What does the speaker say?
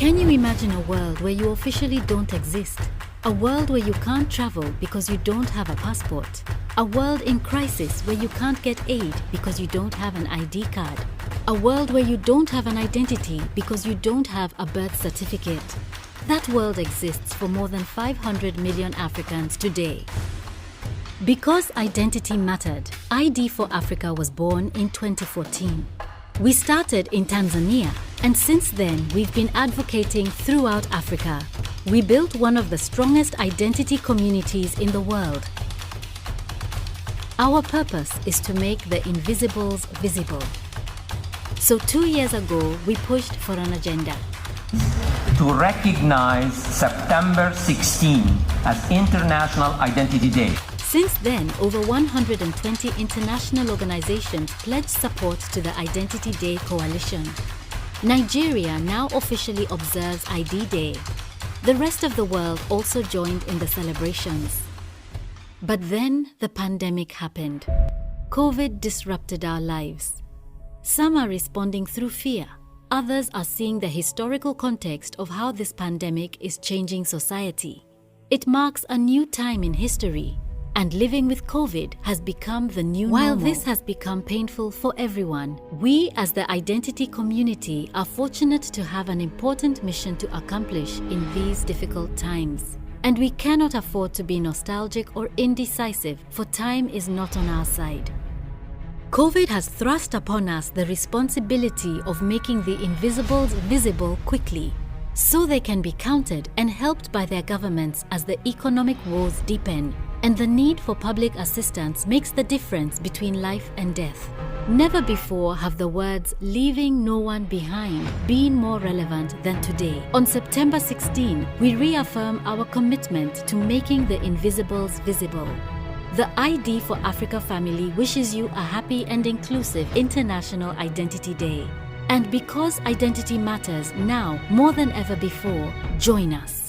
Can you imagine a world where you officially don't exist? A world where you can't travel because you don't have a passport? A world in crisis where you can't get aid because you don't have an ID card? A world where you don't have an identity because you don't have a birth certificate? That world exists for more than 500 million Africans today. Because identity mattered, ID for Africa was born in 2014. We started in Tanzania, and since then we've been advocating throughout Africa. We built one of the strongest identity communities in the world. Our purpose is to make the invisibles visible. So 2 years ago, we pushed for an agenda to recognize September 16 as International Identity Day. Since then, over 120 international organizations pledged support to the Identity Day Coalition. Nigeria now officially observes ID Day. The rest of the world also joined in the celebrations. But then the pandemic happened. COVID disrupted our lives. Some are responding through fear. Others are seeing the historical context of how this pandemic is changing society. It marks a new time in history, and living with COVID has become the new normal. While this has become painful for everyone, we as the identity community are fortunate to have an important mission to accomplish in these difficult times. And we cannot afford to be nostalgic or indecisive, for time is not on our side. COVID has thrust upon us the responsibility of making the invisibles visible quickly, so they can be counted and helped by their governments as the economic woes deepen, and the need for public assistance makes the difference between life and death. Never before have the words "leaving no one behind" been more relevant than today. On September 16, we reaffirm our commitment to making the invisibles visible. The ID for Africa family wishes you a happy and inclusive International Identity Day. And because identity matters now more than ever before, join us.